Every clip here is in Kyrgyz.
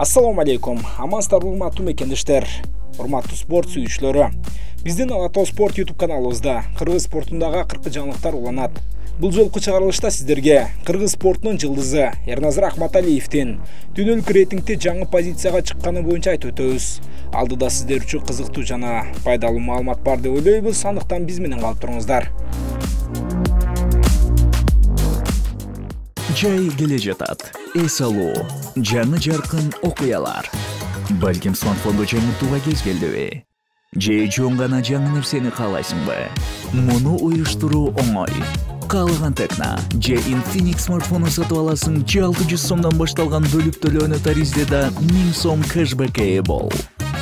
Assalamu алейкум. Амансыздар урматтуу мекендештер, урматтуу спорт сүйүүчүлөрү. Биздин Алатау спорт YouTube каналыбызда кыргыз спортундагы акыркы жаңылыктар уланат. Бул жолку чыгарылышта сиздерге кыргыз спортунун жылдызы Эрназар Ахматалиевдин дүйнөлүк рейтингде жаңы позицияга чыкканы боюнча айтып өтөбүз. Алдыда сиздер үчүн кызыктуу жана пайдалуу маалымат бар деп ойлойбуз. Андыктан биз менен калып туруңуздар. Жай келе жатат. Эс алуу, жаңы жаркын окуялар. Балким смартфонду жаңыртууга кез келдиби? Же чоң гана жаңы нерсени каалайсыңбы? Муну уюштуруу оңой. Каалаган Текна же Infinix смартфонун сатып аласың, же 600 сомдон башталган бөлүп төлөөнү таризде 1000 сом кэшбэкке бол.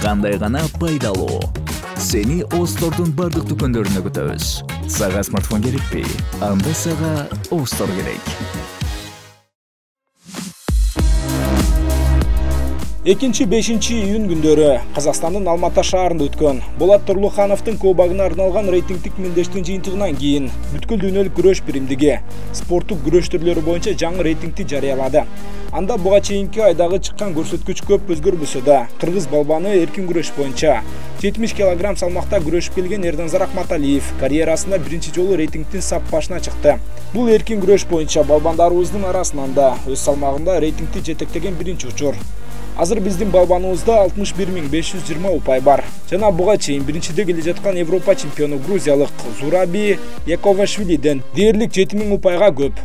Кандай гана пайдалуу. Сени Остордун бардык дүкөндөрүнө күтөбүз. Сага смартфон керекпи? Анда сага Остор керек. 2-5 июнь күндөрү Казакстандын Алматы шаарында өткөн Болот Турлухановдун кубогуна арналган рейтингдик мелдештин жыйынтыгынан кийин бүткүл дүйнөлүк күрөш биримдиги спорттук күрөш түрлөрү боюнча жаңы рейтингди жарыялады. Анда буга чейинки айдагы чыккан көрсөткүч көп өзгөрбөсө да, кыргыз балбаны эркин күрөш боюнча 70 кг салмакта күрөшүп келген Эрназар Ахматалиев карьерасында биринчи жолу рейтингдин сап башына чыкты. Бул эркин күрөш боюнча балбандарыбыздын арасынан да өз салмагында рейтингди жетектеген биринчи учур. Азыр биздин балбаныбызда 61520 упай бар. Жана буга чейин биринчиде келе жаткан Европа чемпиону грузиялык Зураби Яковашвилиден дээрлик 7000 упайга көп.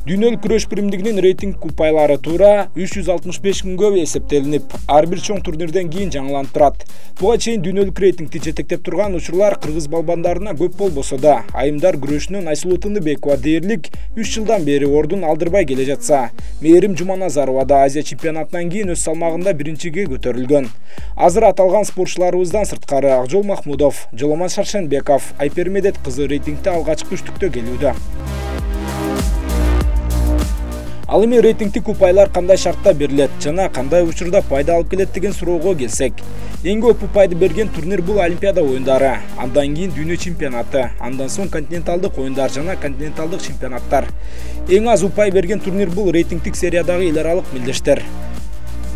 Дүйнөлүк күрөш биримдигинин рейтинг упайлары туура 365 күнгө эсептелинип, ар бир чоң турнирден кийин жаңыланып турат. Буга чейин дүйнөлүк рейтингди жетектеп турган учурлар кыргыз балбандарына көп болбосо да, айымдар күрөшүнөн Айсулуу Тындыбекова дээрлик 3 жылдан бери ордун алдырбай келе жатса, Мээрим Жуманазарова да Азия чемпионатынан кийин өз салмагында биринчиге көтөрүлгөн. Азыр аталган спортчуларыбыздан сырткары Акжол Махмудов, Жоломон Шаршенбеков, Айпер Медет кызы рейтингде алгачкы үчтүктө келүүдө. Ал эми рейтингдик упайлар кандай шартта берилет жана кандай учурда пайда алып келет деген суроого келсек, эң көп упайды берген турнир бул Олимпиада оюндары, андан кийин дүйнө чемпионаты, андан соң континенталдык оюндар жана континенталдык чемпионаттар. Эң аз упай берген турнир бул рейтингдик сериядагы эл аралык мелдештер.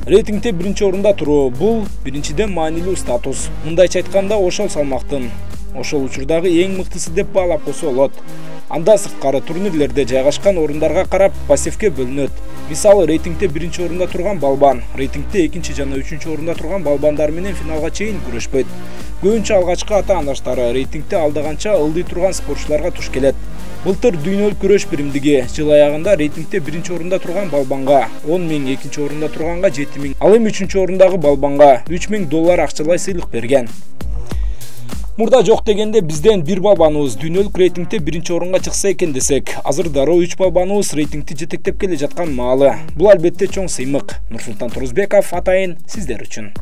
Рейтингде биринчи орунда туруу бул биринчиден маанилүү статус. Мындайча айтканда, ошол салмактын, ошол учурдагы эң мыктысы деп баалап койсо болот. Андан сырткары турнирлерде жайгашкан орундарга карап пассивке бөлүнөт. Мисалы, рейтингде биринчи орунда турган балбан, рейтингде экинчи жана үчүнчү орунда турган балбандар менен финалга чейин күрөшпөйт. Көбүнчө алгачкы ата-анаштары рейтингде алдаганча ылдый турган спортчуларга туш келет. Былтыр дүйнөлүк күрөш биримдиги жыл аягында рейтингде биринчи орунда турган балбанга 10 000, экинчи орунда турганга 7 000, ал эми үчүнчү орундагы балбанга $3000 акчалай сыйлык берген. Мурда жок дегенде бизден бир балбаныбыз дүйнөлүк рейтингде биринчи орунга чыкса экен десек, азыр дароо 3 балбаныбыз рейтингди жетектеп келе жаткан маалы. Бул албетте чоң сыймык. Нурсултан Турузбеков атайын сиздер үчүн.